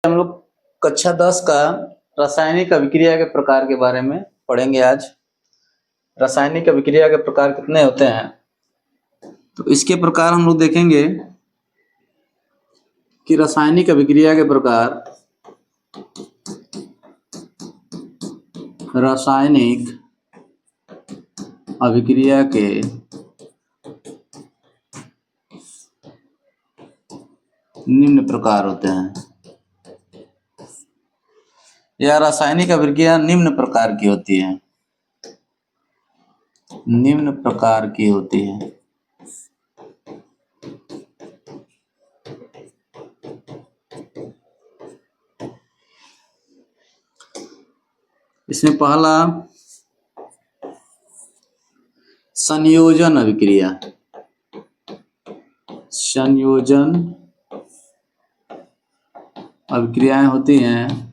हम लोग कक्षा 10 का रासायनिक अभिक्रिया के प्रकार के बारे में पढ़ेंगे आज। रासायनिक अभिक्रिया के प्रकार कितने होते हैं, तो इसके प्रकार हम लोग देखेंगे कि रासायनिक अभिक्रिया के प्रकार रासायनिक अभिक्रिया के निम्न प्रकार होते हैं, या रासायनिक अभिक्रिया निम्न प्रकार की होती है। निम्न प्रकार की होती है। इसमें पहला संयोजन अभिक्रिया। संयोजन अभिक्रियाएं होती हैं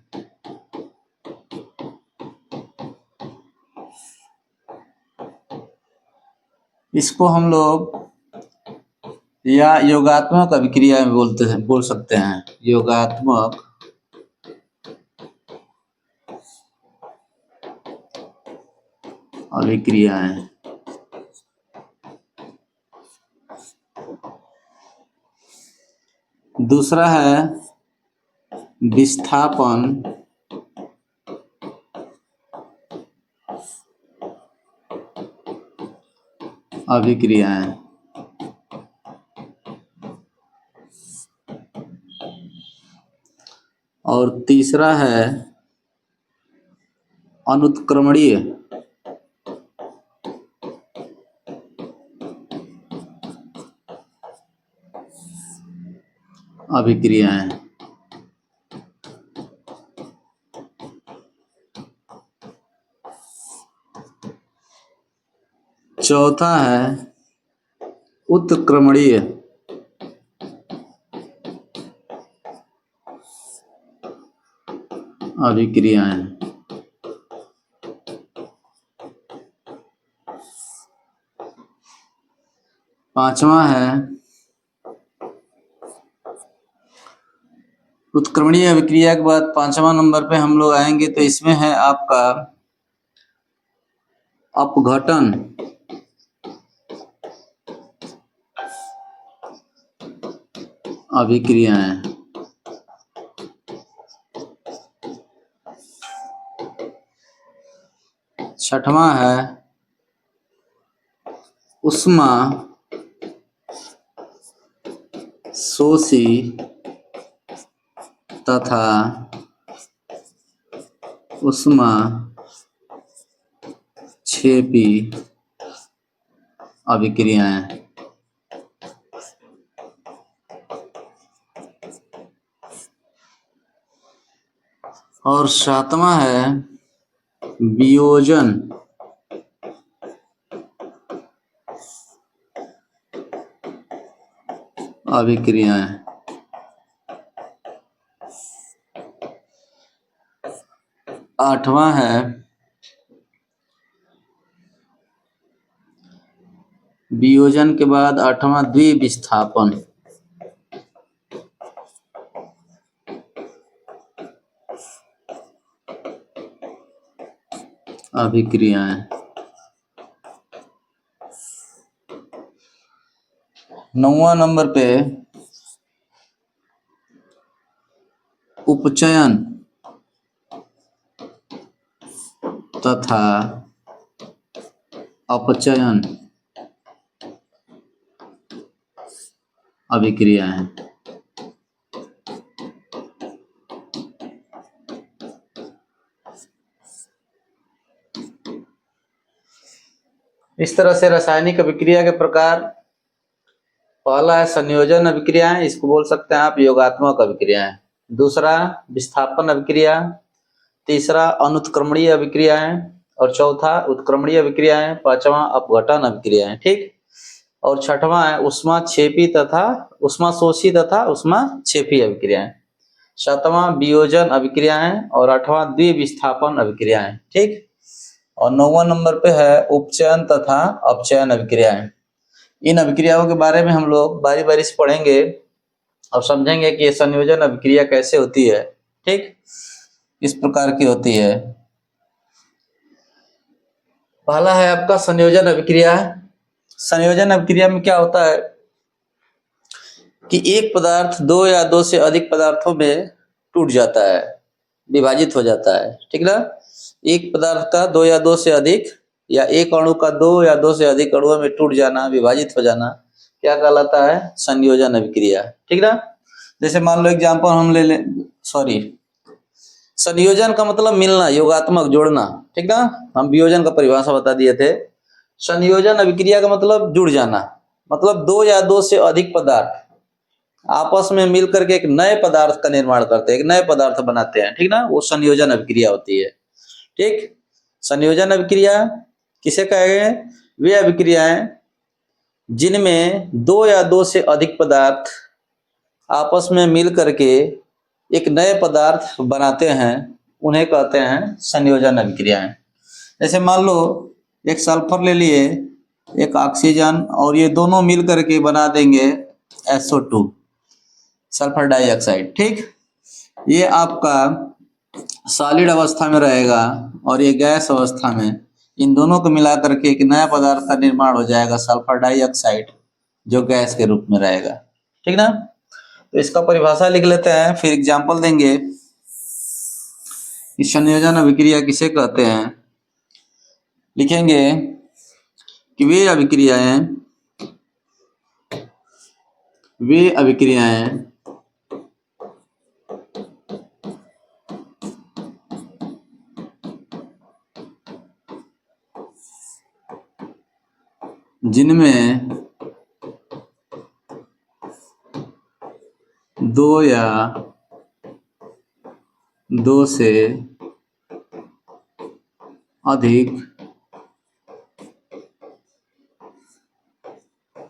इसको हम लोग या योगात्मक अभिक्रिया में बोल सकते हैं। योगात्मक अभिक्रियाएं। दूसरा है विस्थापन अभिक्रियाएं। और तीसरा है अनुत्क्रमणीय अभिक्रियाएं। चौथा है उत्क्रमणीय अभिक्रियाएं। पांचवा है उत्क्रमणीय अभिक्रिया के बाद पांचवा नंबर पे हम लोग आएंगे तो इसमें है आपका अपघटन अभिक्रियाएं। छठवां है उष्मा शोषी तथा उष्मा क्षेपी अभिक्रियाएं। और सातवां है वियोजन अभिक्रियाएं। आठवां है वियोजन के बाद आठवां द्विविस्थापन अभिक्रियाएं। नौवां नंबर पे उपचयन तथा अपचयन अभिक्रियाएं। इस तरह से रासायनिक अभिक्रिया के प्रकार, पहला है संयोजन अभिक्रियाएं, इसको बोल सकते हैं आप योगात्मक अभिक्रियाएं। दूसरा विस्थापन अभिक्रिया, तीसरा अनुत्क्रमणीय अभिक्रियाएं, और चौथा उत्क्रमणीय अभिक्रियाएं, पांचवा अपघटन अभिक्रियाएं। ठीक। और छठवां है उष्मा क्षेपी तथा उष्मा शोषी तथा उष्मा क्षेपी अभिक्रियाएं। सातवां वियोजन अभिक्रियाएं और आठवां द्विविस्थापन अभिक्रियाएं। ठीक। और नौवां नंबर पे है उपचयन तथा अपचयन अभिक्रियाएं। इन अभिक्रियाओं के बारे में हम लोग बारी बारी से पढ़ेंगे और समझेंगे कि ये संयोजन अभिक्रिया कैसे होती है ठीक, इस प्रकार की होती है। पहला है आपका संयोजन अभिक्रिया। संयोजन अभिक्रिया में क्या होता है कि एक पदार्थ दो या दो से अधिक पदार्थों में टूट जाता है, विभाजित हो जाता है, ठीक ना। एक पदार्थ का दो या दो से अधिक या एक अणु का दो या दो से अधिक अणुओं में टूट जाना, विभाजित हो जाना, क्या कहलाता है? संयोजन अभिक्रिया, ठीक ना। जैसे मान लो एग्जांपल हम ले लें, सॉरी, संयोजन का मतलब मिलना, योगात्मक, जोड़ना, ठीक ना। हम वियोजन का परिभाषा बता दिए थे। संयोजन अभिक्रिया का मतलब जुड़ जाना, मतलब दो या दो से अधिक पदार्थ आपस में मिलकर के एक नए पदार्थ का निर्माण करते हैं, एक नए पदार्थ बनाते हैं, ठीक ना, वो संयोजन अभिक्रिया होती है। ठीक, संयोजन अभिक्रिया किसे कहेंगे? वे अभिक्रियाएं जिनमें दो या दो से अधिक पदार्थ आपस में मिल करके एक नए पदार्थ बनाते हैं, उन्हें कहते हैं संयोजन अभिक्रियाएं। जैसे मान लो एक सल्फर ले लिए, एक ऑक्सीजन, और ये दोनों मिल करके बना देंगे SO2, सल्फर डाइऑक्साइड, ठीक। ये आपका सॉलिड अवस्था में रहेगा और ये गैस अवस्था में, इन दोनों को मिला करके एक नया पदार्थ का निर्माण हो जाएगा, सल्फर डाइऑक्साइड, जो गैस के रूप में रहेगा, ठीक ना। तो इसका परिभाषा लिख लेते हैं, फिर एग्जाम्पल देंगे कि संयोजन अभिक्रिया किसे कहते हैं। लिखेंगे कि वे अभिक्रियाएं जिनमें दो या दो से अधिक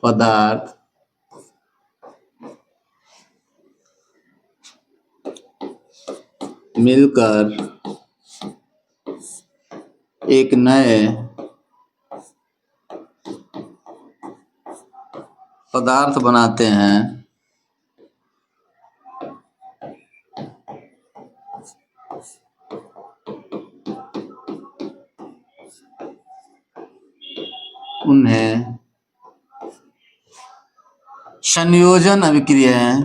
पदार्थ मिलकर एक नए पदार्थ बनाते हैं, उन्हें संयोजन अभिक्रियाएं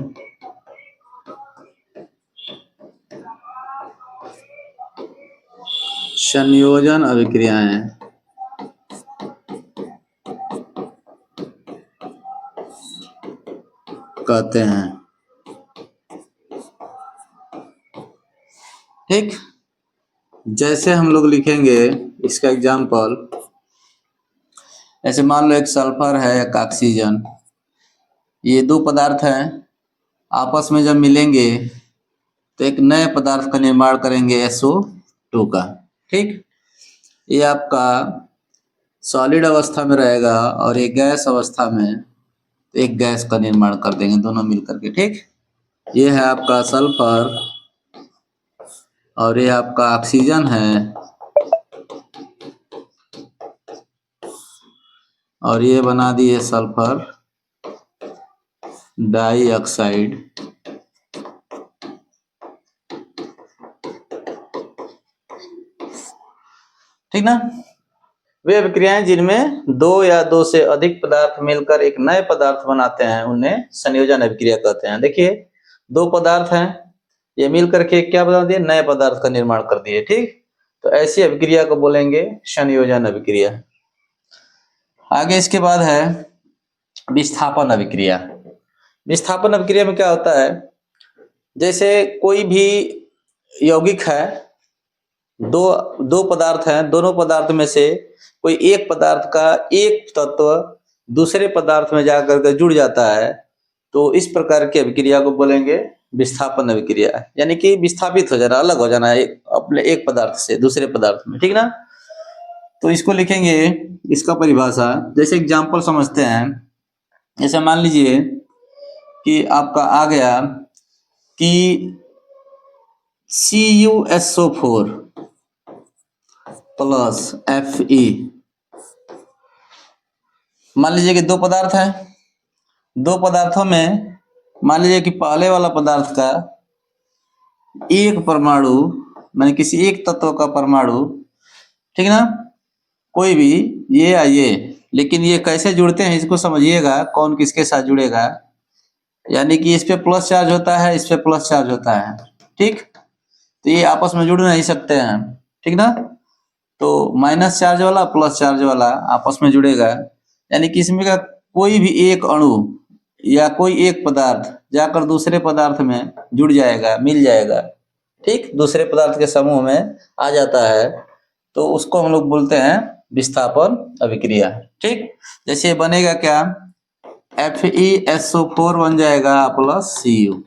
कहते हैं, ठीक। जैसे हम लोग लिखेंगे इसका एग्जाम्पल, ऐसे मान लो एक सल्फर है, एक ऑक्सीजन, ये दो पदार्थ हैं, आपस में जब मिलेंगे तो एक नए पदार्थ का निर्माण करेंगे, SO2 का, ठीक। ये आपका सॉलिड अवस्था में रहेगा और ये गैस अवस्था में, तो एक गैस का निर्माण कर देंगे दोनों मिलकर के, ठीक। ये है आपका सल्फर और ये आपका ऑक्सीजन है, और ये बना दिए सल्फर डाइऑक्साइड, ठीक ना। वे अभिक्रियाएं जिनमें दो या दो से अधिक पदार्थ मिलकर एक नए पदार्थ बनाते हैं, उन्हें संयोजन अभिक्रिया कहते हैं। देखिए, दो पदार्थ हैं, ये मिल करके क्या बना दिए? नए पदार्थ का निर्माण कर दिए, ठीक। तो ऐसी अभिक्रिया को बोलेंगे संयोजन अभिक्रिया। आगे इसके बाद है विस्थापन अभिक्रिया। विस्थापन अभिक्रिया में क्या होता है? जैसे कोई भी यौगिक है, दो पदार्थ हैं, दोनों पदार्थ में से कोई एक पदार्थ का एक तत्व दूसरे पदार्थ में जाकर के जुड़ जाता है, तो इस प्रकार की अभिक्रिया को बोलेंगे विस्थापन अभिक्रिया, यानी कि विस्थापित हो जाना, अलग हो जाना अपने एक पदार्थ से दूसरे पदार्थ में, ठीक ना। तो इसको लिखेंगे, इसका परिभाषा, जैसे एग्जाम्पल समझते हैं। जैसे मान लीजिए कि आपका आ गया कि CuSO4 प्लस Fe, मान लीजिए कि दो पदार्थ हैं, दो पदार्थों में मान लीजिए कि पहले वाला पदार्थ का एक परमाणु माने किसी एक तत्व का परमाणु, ठीक ना, कोई भी, ये या ये, लेकिन ये कैसे जुड़ते हैं इसको समझिएगा, कौन किसके साथ जुड़ेगा। यानी कि इस पे प्लस चार्ज होता है, इस पे प्लस चार्ज होता है, ठीक, तो ये आपस में जुड़ नहीं सकते हैं, ठीक ना। तो माइनस चार्ज वाला प्लस चार्ज वाला आपस में जुड़ेगा, यानी कि इसमें का कोई भी एक अणु या कोई एक पदार्थ जाकर दूसरे पदार्थ में जुड़ जाएगा, मिल जाएगा, ठीक, दूसरे पदार्थ के समूह में आ जाता है, तो उसको हम लोग बोलते हैं विस्थापन अभिक्रिया, ठीक। जैसे बनेगा क्या, FeSO4 बन जाएगा प्लस Cu।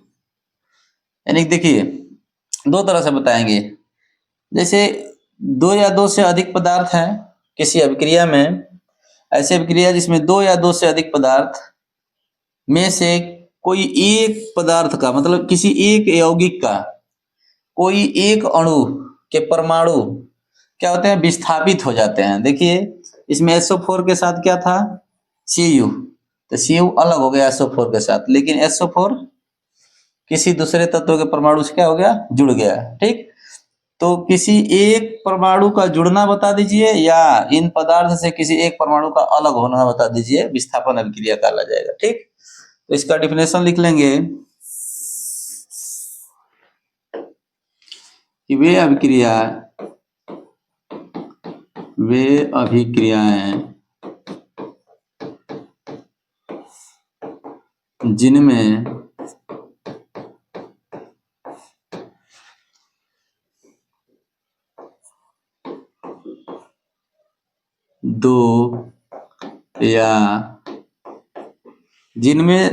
यानी देखिए दो तरह से बताएंगे, जैसे दो या दो से अधिक पदार्थ हैं किसी अभिक्रिया में, ऐसी अभिक्रिया जिसमें दो या दो से अधिक पदार्थ में से कोई एक पदार्थ का मतलब किसी एक यौगिक का कोई एक अणु के परमाणु क्या होते हैं, विस्थापित हो जाते हैं। देखिए इसमें SO4 के साथ क्या था, Cu, तो Cu अलग हो गया SO4 के साथ, लेकिन SO4 किसी दूसरे तत्व के परमाणु से क्या हो गया, जुड़ गया, ठीक। तो किसी एक परमाणु का जुड़ना बता दीजिए या इन पदार्थ से किसी एक परमाणु का अलग होना बता दीजिए, विस्थापन अभिक्रिया कहला जाएगा, ठीक। तो इसका डिफिनेशन लिख लेंगे कि वे अभिक्रियाएं जिनमें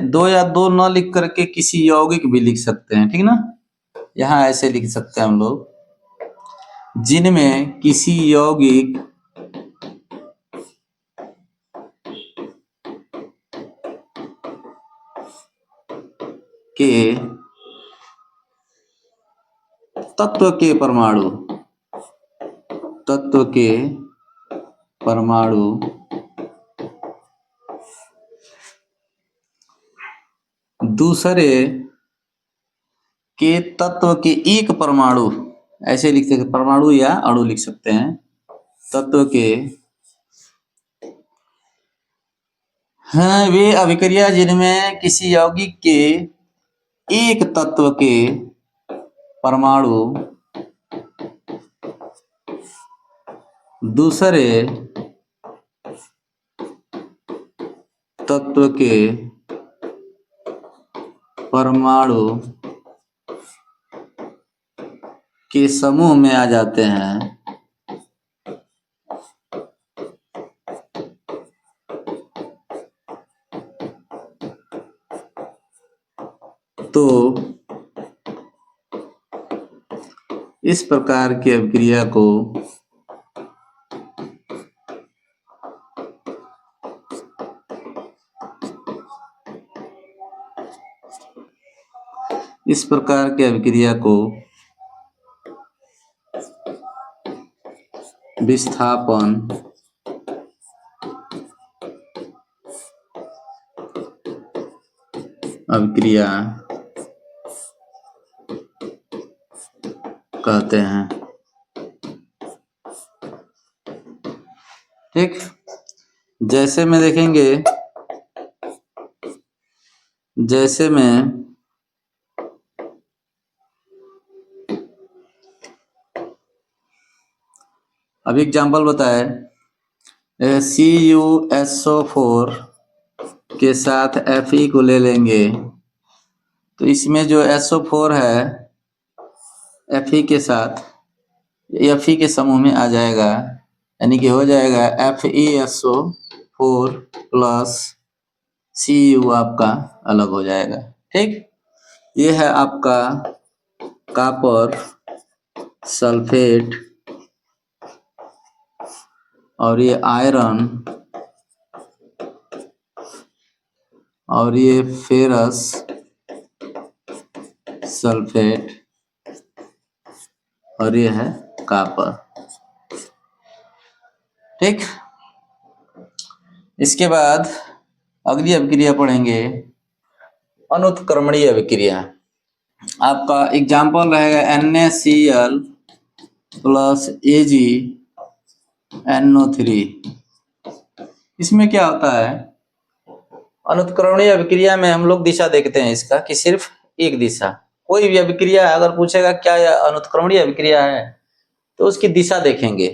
दो या दो न लिख करके किसी यौगिक भी लिख सकते हैं, ठीक ना, यहाँ ऐसे लिख सकते हैं हम लोग, जिनमें किसी यौगिक के तत्व के परमाणु दूसरे के तत्व के एक परमाणु, ऐसे लिख सकते, परमाणु या अणु लिख सकते हैं, तत्व के हैं वे अभिक्रिया जिनमें किसी यौगिक के एक तत्व के परमाणु दूसरे तत्व के परमाणु के समूह में आ जाते हैं, तो इस प्रकार की अभिक्रिया को विस्थापन अभिक्रिया कहते हैं, ठीक। जैसे में देखेंगे, जैसे में अभी एग्जाम्पल बताए, CuSO4 के साथ Fe को ले लेंगे, तो इसमें जो SO4 है Fe के साथ Fe के समूह में आ जाएगा, यानी कि हो जाएगा FeSO4 प्लस Cu आपका अलग हो जाएगा, ठीक। ये है आपका कॉपर सल्फेट और ये आयरन और ये फेरस सल्फेट और ये है कॉपर, ठीक। इसके बाद अगली अभिक्रिया पढ़ेंगे अनुत्क्रमणीय अभिक्रिया। आपका एग्जाम्पल रहेगा NaCl प्लस AgNO3। इसमें क्या होता है, अनुत्क्रमणीय अभिक्रिया में हम लोग दिशा देखते हैं इसका कि सिर्फ एक दिशा। कोई भी अभिक्रिया अगर पूछेगा क्या यह अनुत्क्रमणीय अभिक्रिया है तो उसकी दिशा देखेंगे,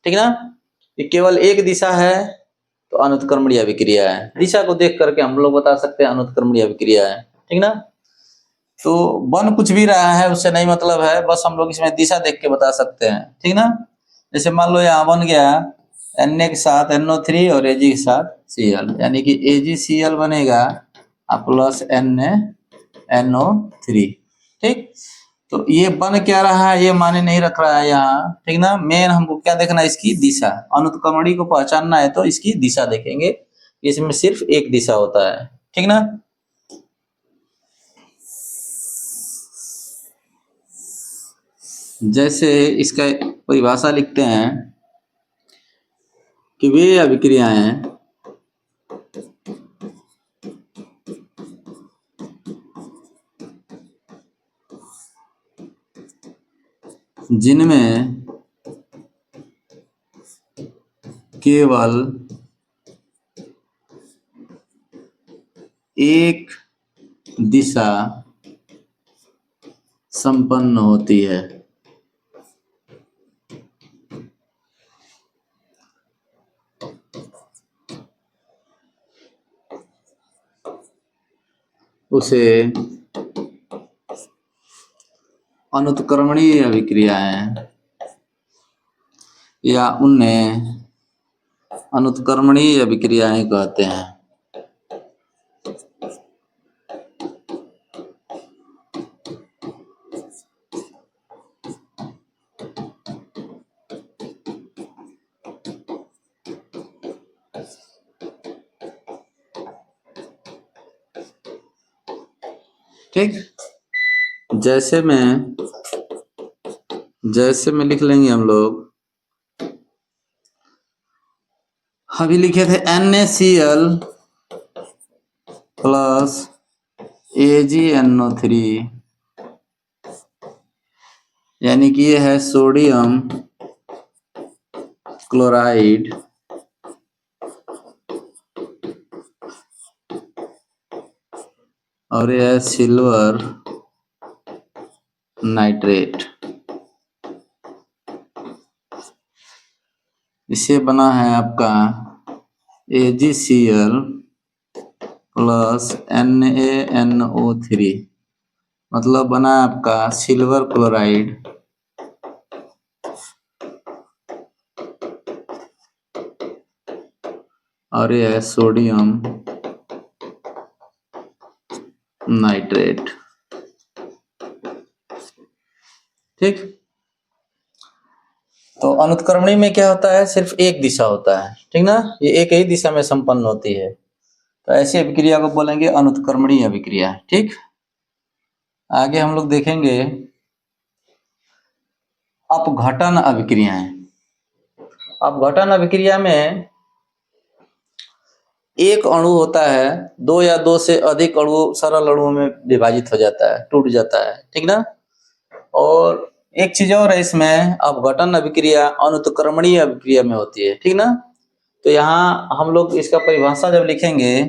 ठीक ना। ये केवल एक दिशा है तो अनुत्क्रमणीय अभिक्रिया है। दिशा को देख करके हम लोग बता सकते हैं अनुत्क्रमणीय अभिक्रिया है, ठीक ना। तो बन कुछ भी रहा है उससे नहीं मतलब है, बस हम लोग इसमें दिशा देख के बता सकते हैं, ठीक ना। जैसे मान लो यहाँ बन गया Na के साथ NO3 और Ag के साथ Cl, यानी कि AgCl बनेगा प्लस NaNO3, ठीक। तो ये बन क्या रहा है ये माने नहीं रख रहा है यहाँ, ठीक ना। मेन हमको क्या देखना है, इसकी दिशा। अनुत्क्रमणी को पहचानना है तो इसकी दिशा देखेंगे, इसमें सिर्फ एक दिशा होता है, ठीक ना। जैसे इसका परिभाषा लिखते हैं कि वे अभिक्रियाएं जिनमें केवल एक दिशा संपन्न होती है उसे अनुत्क्रमणीय अभिक्रियाएं या उन्हें अनुत्क्रमणीय अभिक्रियाएं कहते हैं। ठीक, जैसे में लिख लेंगे हम लोग। अभी लिखे थे NaCl प्लस AgNO3, यानी कि ये है सोडियम क्लोराइड और यह है सिल्वर नाइट्रेट। इसे बना है आपका AgCl प्लस NaNO3, मतलब बना है आपका सिल्वर क्लोराइड और यह है सोडियम नाइट्रेट, ठीक। तो अनुत्क्रमणी में क्या होता है, सिर्फ एक दिशा होता है, ठीक ना। ये एक ही दिशा में संपन्न होती है, तो ऐसी अभिक्रिया को बोलेंगे अनुत्क्रमणीय अभिक्रिया, ठीक। आगे हम लोग देखेंगे अपघटन अभिक्रियाएं। अपघटन अभिक्रिया में एक अणु होता है, दो या दो से अधिक अणु सरल अणुओं में विभाजित हो जाता है, टूट जाता है, ठीक ना। और एक चीज और है इसमें, अपघटन अभिक्रिया अनुत्क्रमणीय अभिक्रिया में होती है, ठीक ना। तो यहाँ हम लोग इसका परिभाषा जब लिखेंगे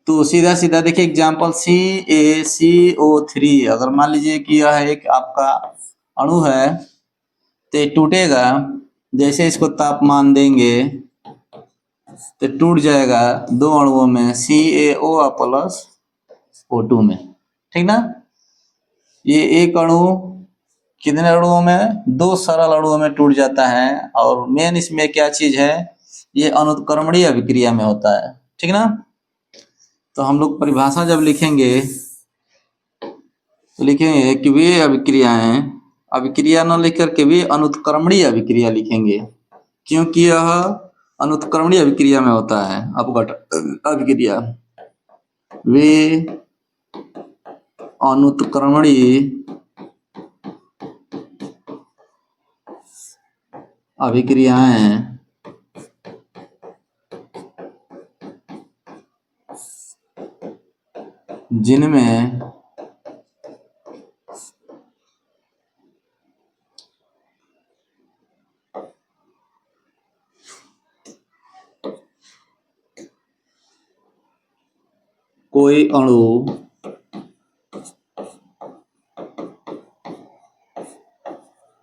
तो सीधा सीधा देखिए एग्जाम्पल CaCO3। अगर मान लीजिए कि यह एक आपका अणु है तो टूटेगा, जैसे इसको तापमान देंगे तो टूट जाएगा दो अणुओं में CaO प्लस O2 में, ठीक ना। ये एक अणु कितने अणुओं में, दो सरल अणुओं में टूट जाता है। और मेन इसमें क्या चीज है, ये अनुत्क्रमणीय अभिक्रिया में होता है, ठीक ना। तो हम लोग परिभाषा जब लिखेंगे तो लिखेंगे कि वे अभिक्रियाएं, अभिक्रिया न लिख करके वे अनुत्क्रमणीय अभिक्रिया लिखेंगे, क्योंकि यह अनुत्क्रमणीय अभिक्रिया में होता है अपघटन अभिक्रिया। वे अनुत्क्रमणीय अभिक्रियाएं जिनमें कोई अणु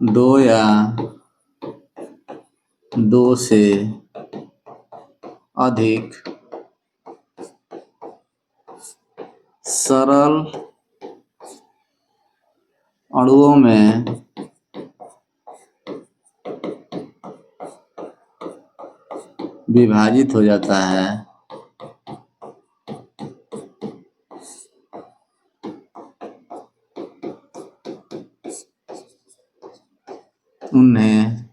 दो या दो से अधिक सरल अणुओं में विभाजित हो जाता है, उन्हें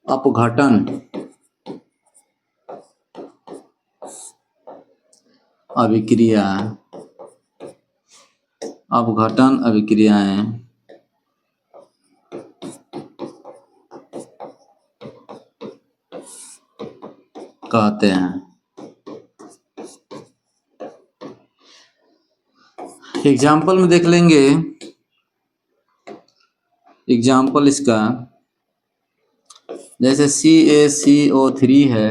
अपघटन अभिक्रिया अपघटन अभिक्रियाएं कहते हैं। एग्जाम्पल में देख लेंगे। एग्जाम्पल इसका जैसे CaCO3 है,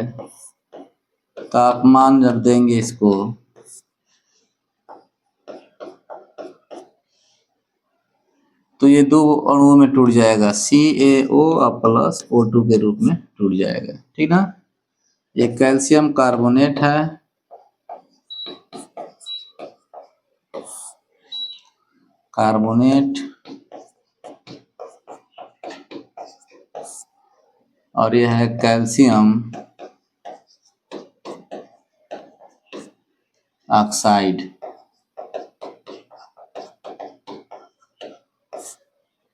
तापमान जब देंगे इसको तो ये दो अणुओं में टूट जाएगा, CaO प्लस O2 के रूप में टूट जाएगा, ठीक ना। ये कैल्शियम कार्बोनेट है, कार्बोनेट, और यह है कैल्शियम ऑक्साइड,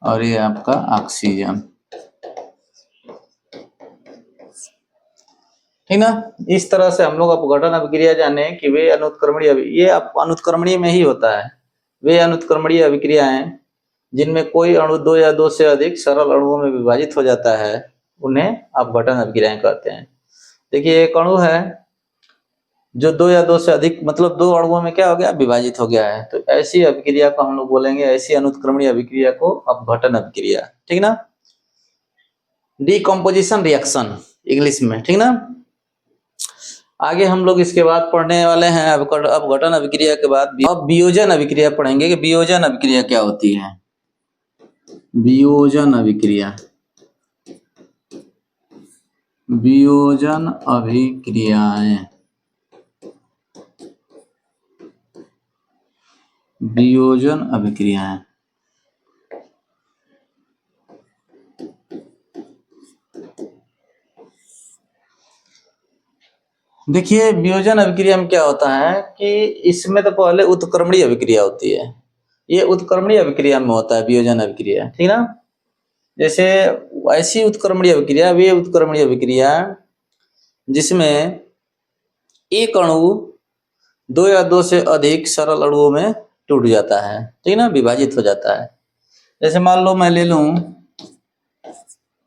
और ये आपका ऑक्सीजन, ठीक ना। इस तरह से हम लोग अपघटन अभिक्रिया जाने कि वे अनुत्क्रमणीय, ये अनुत्क्रमणीय में ही होता है। वे अनुत्क्रमणीय अभिक्रियाएं जिनमें कोई अणु दो या दो से अधिक सरल अणुओं में विभाजित हो जाता है, उन्हें अपघटन अभिक्रियाएं कहते हैं। देखिए एक अणु है जो दो या दो से अधिक, मतलब दो अणुओं में क्या हो गया, विभाजित हो गया है, तो ऐसी अभिक्रिया को हम लोग बोलेंगे, ऐसी अनुत्क्रमणीय अभिक्रिया को अपघटन अभिक्रिया, ठीक ना। डीकम्पोजिशन रिएक्शन इंग्लिश में, ठीक ना। आगे हम लोग इसके बाद पढ़ने वाले हैं अपघटन अभिक्रिया के बाद अब वियोजन अभिक्रिया पढ़ेंगे कि वियोजन अभिक्रिया क्या होती है। वियोजन अभिक्रिया, वियोजन अभिक्रियाएं, वियोजन अभिक्रियाएं देखिए वियोजन अभिक्रिया में क्या होता है कि इसमें तो पहले उत्क्रमणीय अभिक्रिया होती है, ये उत्क्रमणीय अभिक्रिया में होता है वियोजन अभिक्रिया, ठीक ना। जैसे ऐसी उत्क्रमणीय अभिक्रिया, वे उत्क्रमणीय अभिक्रिया जिसमें एक अणु दो या दो से अधिक सरल अणुओं में टूट जाता है, ठीक ना, विभाजित हो जाता है। जैसे मान लो मैं ले लूं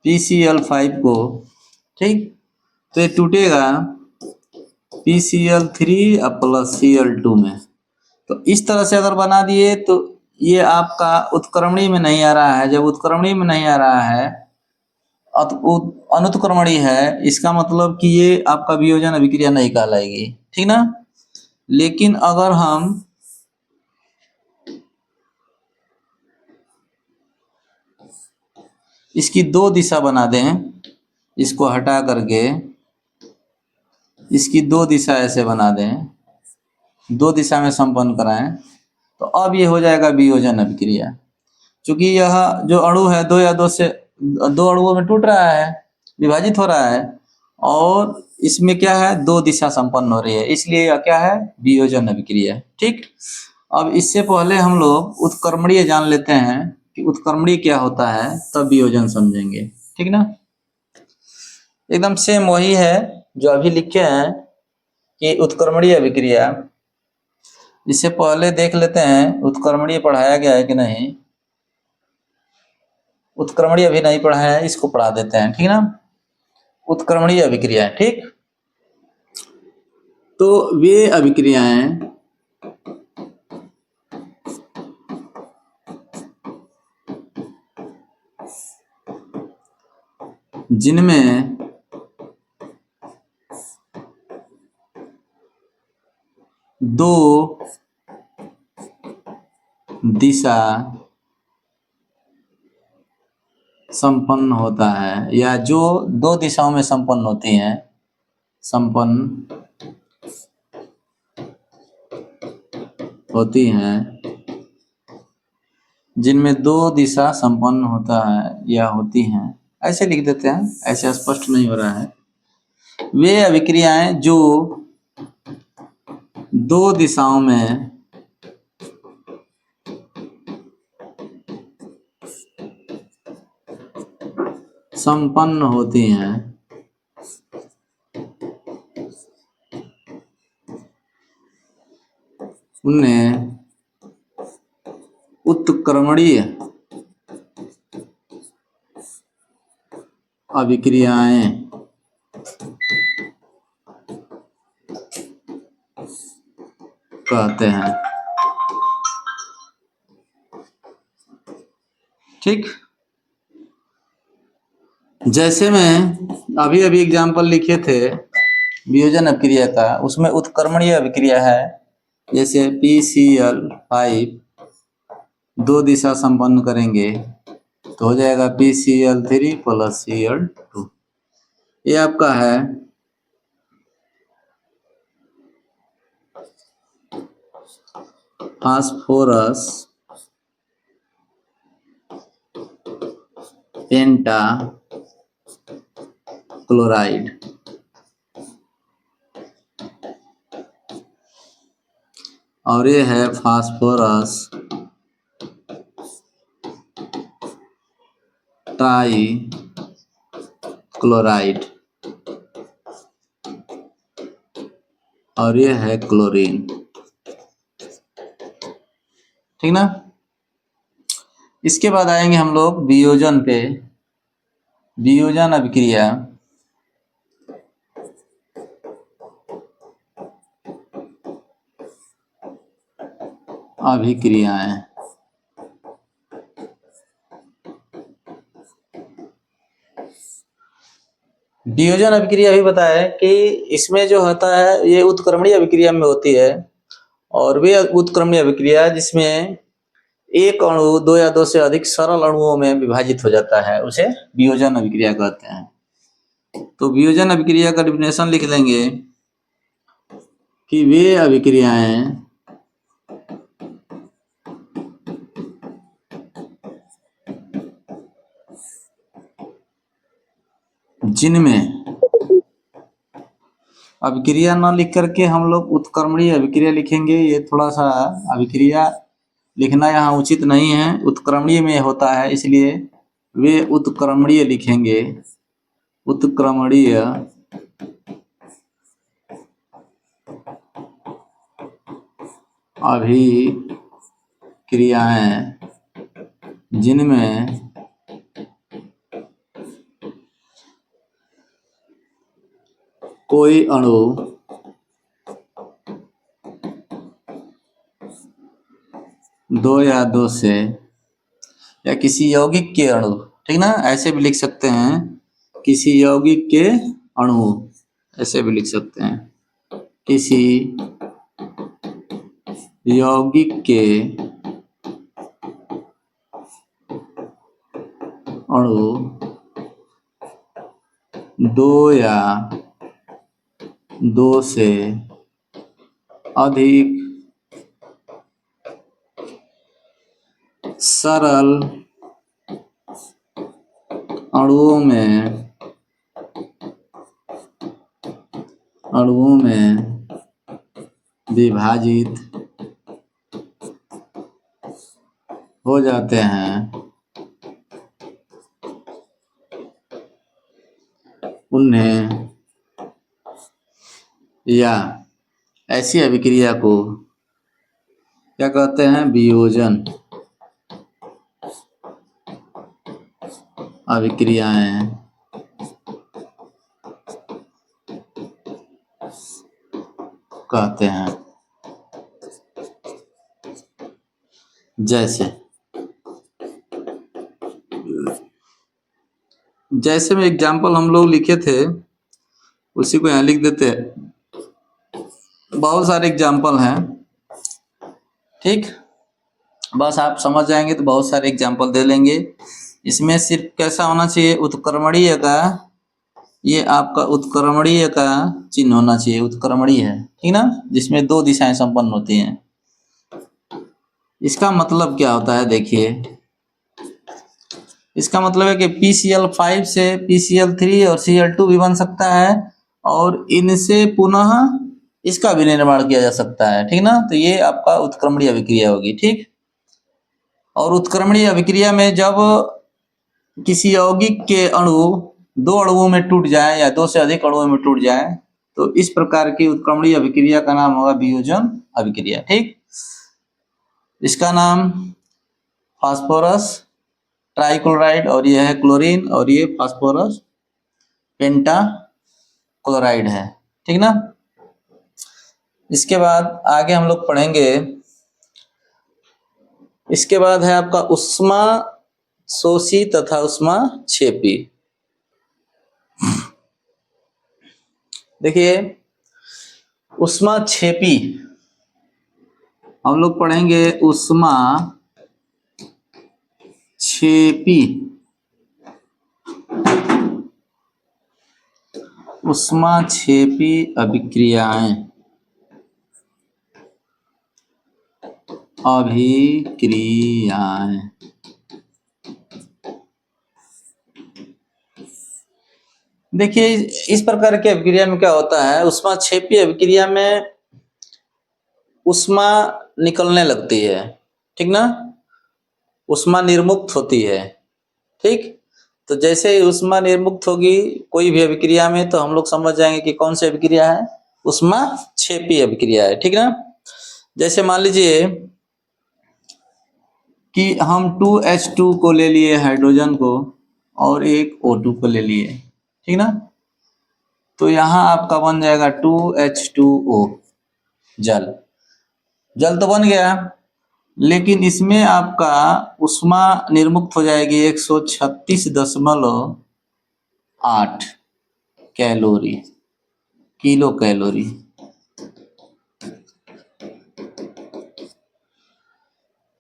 PCl5 को, ठीक, तो ये टूटेगा PCl3 प्लस Cl2 में। तो इस तरह से अगर बना दिए तो ये आपका उत्क्रमणीय में नहीं आ रहा है। जब उत्क्रमणीय में नहीं आ रहा है, अनुत्क्रमणीय है, इसका मतलब कि ये आपका वियोजन अभिक्रिया नहीं कहलाएगी, ठीक ना। लेकिन अगर हम इसकी दो दिशा बना दें, इसको हटा करके इसकी दो दिशा ऐसे बना दें, दो दिशा में संपन्न कराएं, तो अब ये हो जाएगा वियोजन अभिक्रिया। क्योंकि यह जो अणु है दो या दो अणुओं में टूट रहा है, विभाजित हो रहा है, और इसमें क्या है, दो दिशा संपन्न हो रही है, इसलिए यह क्या है, वियोजन अभिक्रिया, ठीक। अब इससे पहले हम लोग उत्क्रमणीय जान लेते हैं कि उत्क्रमणीय क्या होता है, तब वियोजन समझेंगे, ठीक ना। एकदम सेम वही है जो अभी लिखे हैं कि उत्क्रमणीय अभिक्रिया। इससे पहले देख लेते हैं उत्क्रमणीय पढ़ाया गया है कि नहीं। उत्क्रमणीय अभी नहीं पढ़ाया है, इसको पढ़ा देते हैं, ठीक ना। उत्क्रमणीय अभिक्रियाएं, ठीक। तो वे अभिक्रियाएं जिनमें दो दिशा संपन्न होता है, या जो दो दिशाओं में संपन्न होती हैं, संपन्न होती हैं, जिनमें दो दिशा संपन्न होता है या होती हैं, ऐसे लिख देते हैं, ऐसे स्पष्ट नहीं हो रहा है। वे अभिक्रियाएं जो दो दिशाओं में संपन्न होती हैं, उन्हें उत्क्रमणीय अभिक्रियाएं कहते हैं। ठीक, जैसे मैं अभी अभी एग्जाम्पल लिखे थे वियोजन अभिक्रिया का, उसमें उत्क्रमणीय अभिक्रिया है, जैसे PCl5 दो दिशा संपन्न करेंगे तो हो जाएगा PCl3 + Cl2। ये आपका है फास्फोरस पेंटाक्लोराइड, और ये है फास्फोरस ट्राइक्लोराइड, और ये है क्लोरीन। ठीक ना। इसके बाद आएंगे हम लोग वियोजन पे। वियोजन अभिक्रिया अभिक्रियाएं, वियोजन अभिक्रिया भी बताया कि इसमें जो होता है ये उत्क्रमणीय अभिक्रिया में होती है, और वे उत्क्रमणीय अभिक्रिया जिसमें एक अणु दो या दो से अधिक सरल अणुओं में विभाजित हो जाता है, उसे वियोजन अभिक्रिया कहते हैं। तो वियोजन अभिक्रिया का डेफिनेशन लिख लेंगे कि वे अभिक्रियाएं जिनमें, अभिक्रिया न लिख करके हम लोग उत्क्रमणीय अभिक्रिया लिखेंगे, ये थोड़ा सा अभिक्रिया लिखना यहाँ उचित नहीं है, उत्क्रमणीय में होता है, इसलिए वे उत्क्रमणीय लिखेंगे। उत्क्रमणीय अभिक्रियाएं जिनमें कोई अणु दो या दो से, या किसी यौगिक के अणु, ठीक ना, ऐसे भी लिख सकते हैं, किसी यौगिक के अणु, ऐसे भी लिख सकते हैं, किसी यौगिक के अणु दो या दो से अधिक सरल अणुओं में विभाजित हो जाते हैं, उन्हें, या ऐसी अभिक्रिया को क्या कहते हैं, वियोजन अभिक्रियाएं कहते हैं। जैसे में एग्जाम्पल हम लोग लिखे थे उसी को यहाँ लिख देते हैं। बहुत सारे एग्जाम्पल हैं, ठीक, बस आप समझ जाएंगे तो बहुत सारे एग्जाम्पल दे लेंगे। इसमें सिर्फ कैसा होना चाहिए, उत्क्रमणीय का, ये आपका उत्क्रमणीय का चिन्ह होना चाहिए, उत्क्रमणीय है, ठीक ना, जिसमें दो दिशाएं संपन्न होती हैं। इसका मतलब क्या होता है, देखिए, इसका मतलब है कि PCl5 से PCl3 और Cl2 भी बन सकता है, और इनसे पुनः इसका भी निर्माण किया जा सकता है, ठीक ना। तो ये आपका उत्क्रमणीय अभिक्रिया होगी, ठीक। और उत्क्रमणीय अभिक्रिया में जब किसी यौगिक के अणु दो अणुओं में टूट जाए या दो से अधिक अणुओं में टूट जाए, तो इस प्रकार की उत्क्रमणीय अभिक्रिया का नाम होगा वियोजन अभिक्रिया, ठीक। इसका नाम फास्फोरस ट्राइक्लोराइड, और ये है क्लोरीन, और ये फास्फोरस पेंटाक्लोराइड है, ठीक ना। इसके बाद आगे हम लोग पढ़ेंगे, इसके बाद है आपका उष्मा शोषी तथा उष्मा क्षेपी। देखिए, उष्मा क्षेपी हम लोग पढ़ेंगे, उष्मा क्षेपी, उष्मा क्षेपी अभिक्रियाएं, अभिक्रियाएं। देखिए, इस प्रकार की अभिक्रिया में क्या होता है, उष्मा क्षेपी अभिक्रिया में उष्मा निकलने लगती है, ठीक ना, उष्मा निर्मुक्त होती है, ठीक। तो जैसे ही उष्मा निर्मुक्त होगी कोई भी अभिक्रिया में, तो हम लोग समझ जाएंगे कि कौन सी अभिक्रिया है, उष्मा क्षेपी अभिक्रिया है, ठीक ना। जैसे मान लीजिए कि हम 2H2 को ले लिए, हाइड्रोजन को, और एक O2 को ले लिए, ठीक ना। तो यहाँ आपका बन जाएगा 2H2O, जल। जल तो बन गया, लेकिन इसमें आपका उष्मा निर्मुक्त हो जाएगी 136.8 कैलोरी, किलो कैलोरी।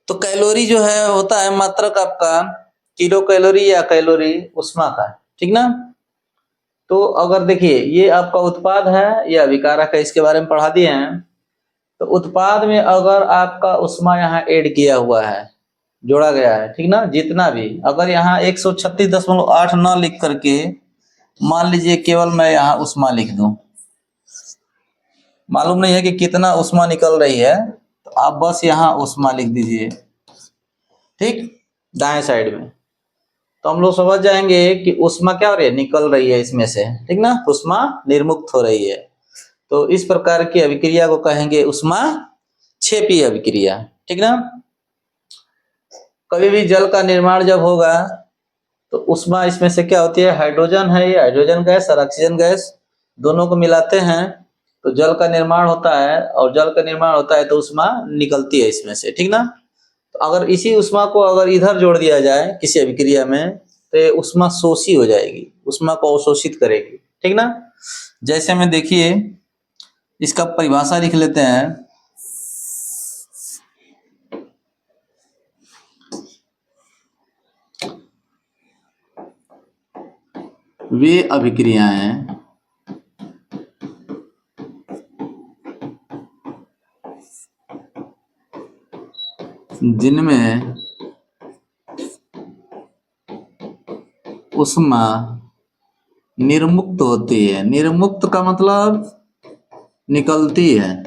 तो कैलोरी जो है होता है मात्रक आपका किलो कैलोरी या कैलोरी उष्मा का, ठीक ना। तो अगर देखिए, ये आपका उत्पाद है या अभिकारक है, इसके बारे में पढ़ा दिए हैं। तो उत्पाद में अगर आपका उष्मा यहाँ ऐड किया हुआ है, जोड़ा गया है, ठीक ना, जितना भी, अगर यहाँ 136.8 न लिख करके मान लीजिए केवल मैं यहाँ उष्मा लिख दूं, मालूम नहीं है कि कितना उष्मा निकल रही है, तो आप बस यहाँ उष्मा लिख दीजिए, ठीक, दाएं साइड में। तो हम लोग समझ जाएंगे कि उष्मा क्या हो रही है, निकल रही है इसमें से, ठीक ना, उष्मा निर्मुक्त हो रही है। तो इस प्रकार की अभिक्रिया को कहेंगे उष्मा क्षेपी अभिक्रिया, ठीक ना। कभी भी जल का निर्माण जब होगा तो उष्मा इसमें से क्या होती है, हाइड्रोजन है, ये हाइड्रोजन गैस और ऑक्सीजन गैस दोनों को मिलाते हैं तो जल का निर्माण होता है, और जल का निर्माण होता है तो उष्मा निकलती है इसमें से, ठीक ना। तो अगर इसी उष्मा को अगर इधर जोड़ दिया जाए किसी अभिक्रिया में, तो ये उष्मा शोषी हो जाएगी, उष्मा को अवशोषित करेगी, ठीक ना। जैसे में देखिए, इसका परिभाषा लिख लेते हैं। वे अभिक्रियाएं जिनमें उष्मा निर्मुक्त होती है, निर्मुक्त का मतलब निकलती है,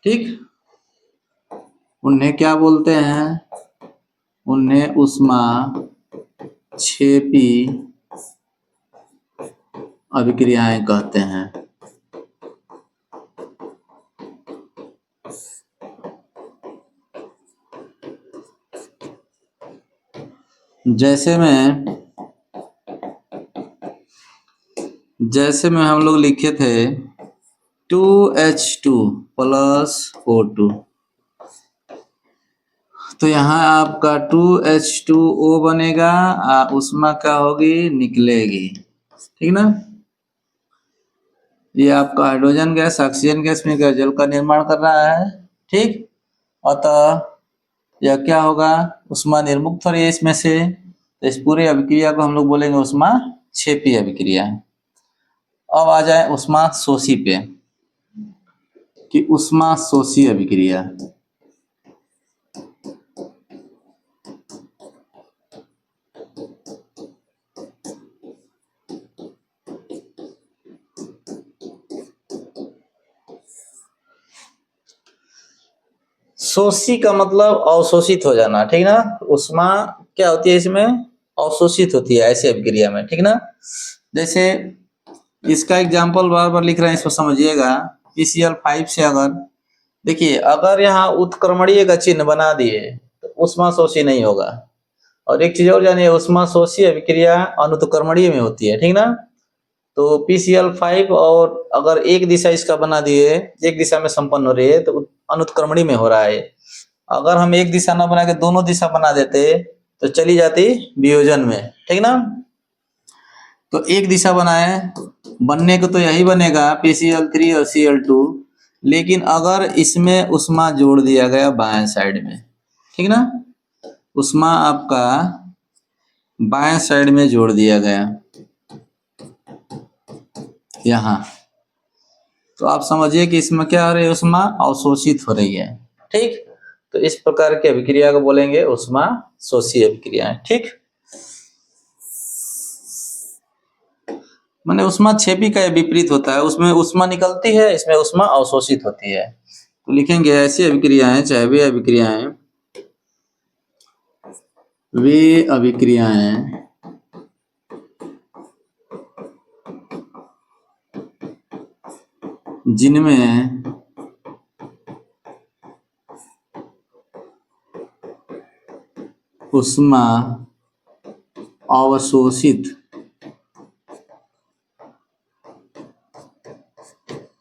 ठीक, उन्हें क्या बोलते हैं, उन्हें उष्मा क्षेपी अभिक्रियाएं कहते हैं। जैसे में हम लोग लिखे थे 2H2 प्लस O2, तो यहाँ आपका 2H2O बनेगा, उष्मा क्या होगी, निकलेगी, ठीक ना। ये आपका हाइड्रोजन गैस ऑक्सीजन गैस मिलकर जल का निर्माण कर रहा है। ठीक, अतः यह क्या होगा, उष्मा निर्मुक्त हो रही है इसमें से, तो इस पूरे अभिक्रिया को हम लोग बोलेंगे उष्मा क्षेपी अभिक्रिया। अब आ जाए उष्मा शोषी पे, कि उष्मा शोषी अभिक्रिया। शोषी का मतलब अवशोषित हो जाना, ठीक ना। उष्मा क्या होती है इसमें, अवशोषित होती है ऐसी अभिक्रिया में, ठीक ना। जैसे इसका एग्जाम्पल बार बार लिख रहे हैं, इसको समझिएगा। PCl5 से अगर देखिए, अगर यहाँ उत्क्रमणीय का चिन्ह बना दिए तो उष्मा शोषी नहीं होगा। और एक चीज और जानिए, उष्मा शोषी अभिक्रिया अनुत्क्रमणीय में होती है, ठीक ना। तो PCl5 और अगर एक दिशा इसका बना दिए, एक दिशा में संपन्न हो रही है, तो अनुत्क्रमणीय में हो रहा है। अगर हम एक दिशा ना बना के दोनों दिशा बना देते तो चली जाती वियोजन में, ठीक ना। तो एक दिशा बनाए, बनने को तो यही बनेगा PCl3 और Cl2, लेकिन अगर इसमें उष्मा जोड़ दिया गया बाएं साइड में, ठीक ना, उष्मा आपका बाएं साइड में जोड़ दिया गया यहाँ, तो आप समझिए कि इसमें क्या हो रही है, उष्मा अवशोषित हो रही है। ठीक, तो इस प्रकार की अभिक्रिया को बोलेंगे उष्मा शोषी अभिक्रियाएं। ठीक, माने उष्मा क्षेपी का विपरीत होता है, उसमें उष्मा निकलती है, इसमें उष्मा अवशोषित होती है। तो लिखेंगे ऐसी अभिक्रियाएं, चाहे वे अभिक्रियाएं जिनमें उष्मा अवशोषित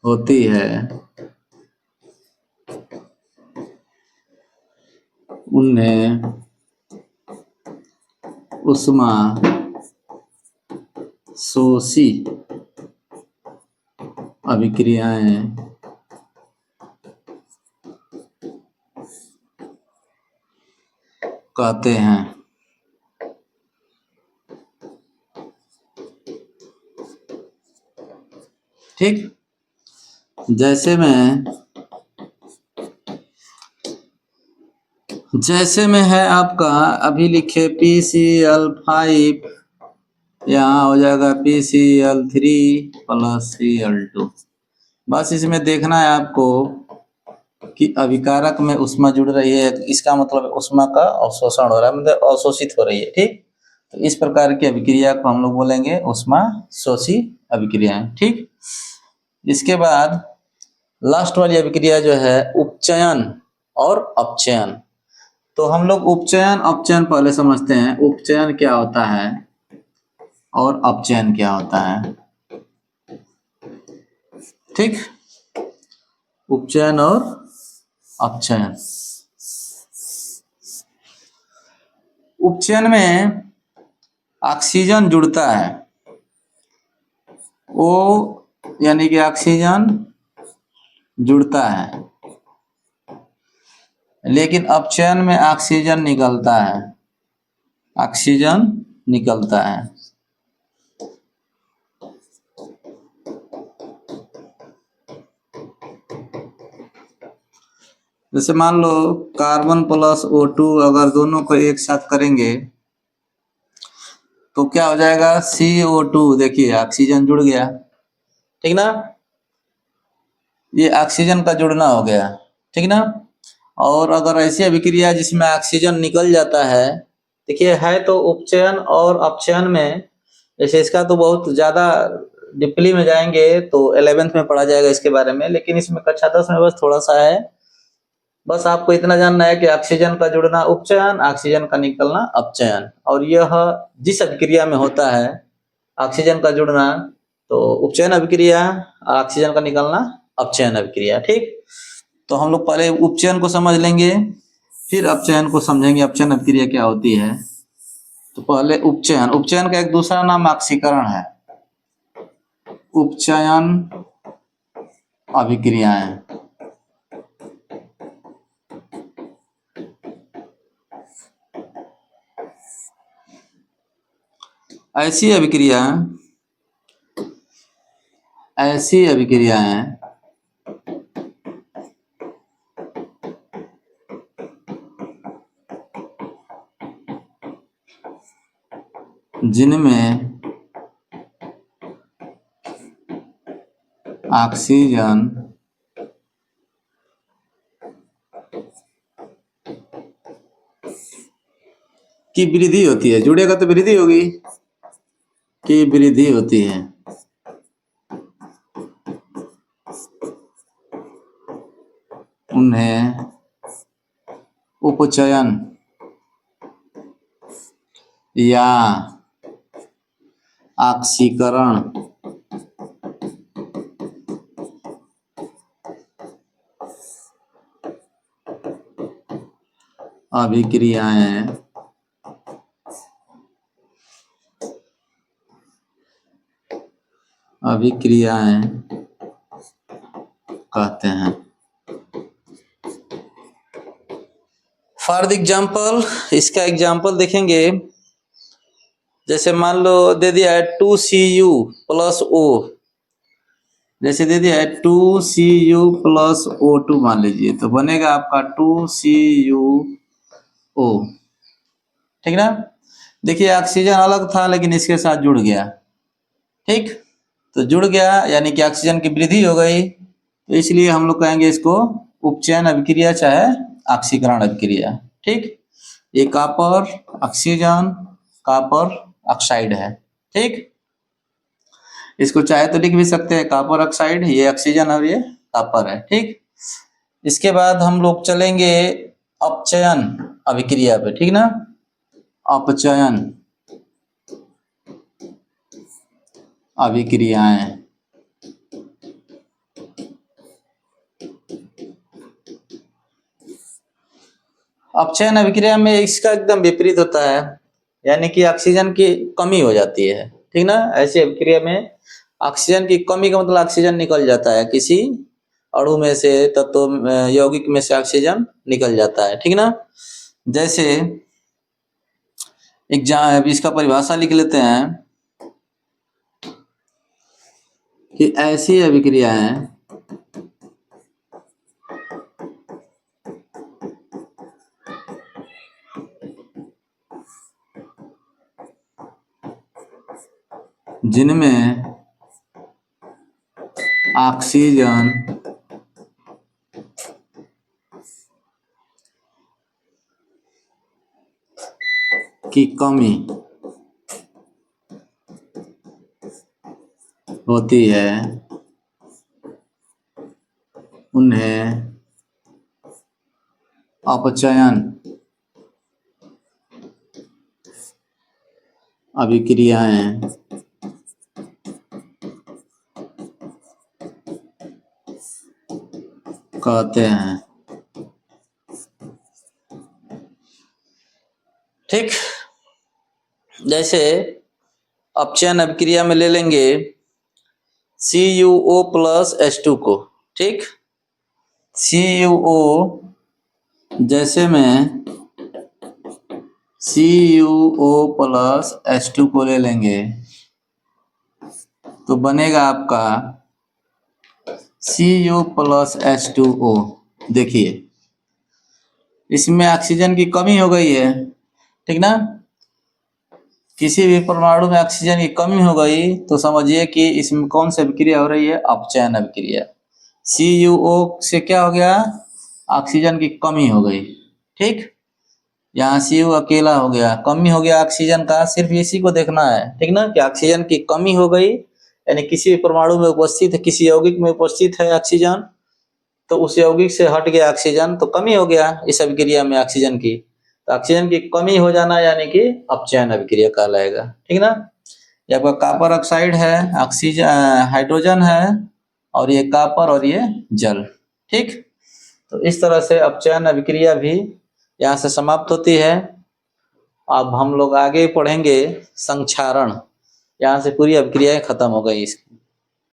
होती है, उन्हें उष्मा शोषी अभिक्रियाएं कहते हैं। ठीक, जैसे में है आपका, अभी लिखे PCl5, यहाँ हो जाएगा PCl3 प्लस Cl2। बस इसमें देखना है आपको कि अभिकारक में उष्मा जुड़ रही है, इसका मतलब उष्मा का अवशोषण हो रहा है, मतलब अवशोषित हो रही है। ठीक, तो इस प्रकार की अभिक्रिया को हम लोग बोलेंगे उष्मा शोषी अभिक्रियाएं। ठीक, इसके बाद लास्ट वाली अभिक्रिया जो है उपचयन और अपचयन। तो हम लोग उपचयन अपचयन पहले समझते हैं, उपचयन क्या होता है और अपचयन क्या होता है। ठीक, उपचयन और अपचयन। उपचयन में ऑक्सीजन जुड़ता है, ओ यानी कि ऑक्सीजन जुड़ता है, लेकिन अपचयन में ऑक्सीजन निकलता है, ऑक्सीजन निकलता है। जैसे मान लो कार्बन प्लस O2 अगर दोनों को एक साथ करेंगे तो क्या हो जाएगा, CO2। देखिए ऑक्सीजन जुड़ गया, ठीक ना, ये ऑक्सीजन का जुड़ना हो गया, ठीक ना। और अगर ऐसी अभिक्रिया जिसमें ऑक्सीजन निकल जाता है, देखिए है तो उपचयन और अपचयन में, जैसे इसका तो बहुत ज्यादा डीपली में जाएंगे तो 11th में पढ़ा जाएगा इसके बारे में, लेकिन इसमें कक्षा 10 में बस थोड़ा सा है। बस आपको इतना जानना है कि ऑक्सीजन का जुड़ना उपचयन, ऑक्सीजन का निकलना अपचयन, और यह जिस अभिक्रिया में होता है ऑक्सीजन का जुड़ना तो उपचयन अभिक्रिया, ऑक्सीजन का निकलना अपचयन अभिक्रिया। ठीक, तो हम लोग पहले उपचयन को समझ लेंगे, फिर अपचयन को समझेंगे, अपचयन अभिक्रिया क्या होती है। तो पहले उपचयन, उपचयन का एक दूसरा नाम ऑक्सीकरण है। उपचयन अभिक्रियाएं। ऐसी अभिक्रियाएं जिनमें ऑक्सीजन की वृद्धि होती है, जुड़ेगा तो वृद्धि होगी, की वृद्धि होती है, उन्हें उपचयन या ऑक्सीकरण अभिक्रियाएं कहते हैं। फॉर द एग्जाम्पल, इसका एग्जाम्पल देखेंगे। जैसे मान लो दे दिया है 2Cu प्लस O, जैसे दे दिया है 2Cu प्लस O2 मान लीजिए, तो बनेगा आपका 2CuO, ठीक ना। देखिए ऑक्सीजन अलग था लेकिन इसके साथ जुड़ गया, ठीक, तो जुड़ गया यानी कि ऑक्सीजन की वृद्धि हो गई, तो इसलिए हम लोग कहेंगे इसको उपचयन अभिक्रिया चाहे ऑक्सीकरण अभिक्रिया, ठीक। ये कॉपर ऑक्सीजन कॉपर ऑक्साइड है, ठीक। इसको चाहे तो लिख भी सकते हैं कॉपर ऑक्साइड, ये ऑक्सीजन और ये कॉपर है, ठीक। इसके बाद हम लोग चलेंगे अपचयन अभिक्रिया पे, ठीक ना। अपचयन अभिक्रियाएं अपचयन अभिक्रिया में इसका एकदम विपरीत होता है, यानी कि ऑक्सीजन की कमी हो जाती है, ठीक ना। ऐसी अभिक्रिया में ऑक्सीजन की कमी का मतलब ऑक्सीजन निकल जाता है, किसी अणु में से तत्व यौगिक में से ऑक्सीजन निकल जाता है, ठीक ना। जैसे इसका परिभाषा लिख लेते हैं कि ऐसी अभिक्रियाएं जिनमें ऑक्सीजन की कमी होती है उन्हें अपचयन अभिक्रियाएं कहते हैं, ठीक। जैसे अपचयन अभिक्रिया में ले लेंगे CuO प्लस H2 को, ठीक। CuO जैसे में CuO प्लस H2 को ले लेंगे तो बनेगा आपका Cu प्लस H2O। देखिए इसमें ऑक्सीजन की कमी हो गई है, ठीक ना। किसी भी परमाणु में ऑक्सीजन की कमी हो गई तो समझिए कि इसमें कौन सी अभिक्रिया हो रही है, अपचयन अभिक्रिया। CuO से क्या हो गया, ऑक्सीजन की कमी हो गई, ठीक। यहाँ Cu अकेला हो गया, कमी हो गया ऑक्सीजन का, सिर्फ इसी को देखना है, ठीक ना, कि ऑक्सीजन की कमी हो गई, यानी किसी भी परमाणु में उपस्थित है, किसी यौगिक में उपस्थित है ऑक्सीजन, तो उस यौगिक से हट गया ऑक्सीजन तो कमी हो गया इस अभिक्रिया में ऑक्सीजन की, तो ऑक्सीजन की कमी हो जाना यानी कि अपचयन अभिक्रिया कहलाएगा, ठीक ना। ये आपका कॉपर ऑक्साइड है, ऑक्सीजन हाइड्रोजन है, और ये कॉपर और ये जल, ठीक। तो इस तरह से अपचयन अभिक्रिया भी यहाँ से समाप्त होती है। अब हम लोग आगे पढ़ेंगे संक्षारण, यहाँ से पूरी अभिक्रियाएं खत्म हो गई इसकी।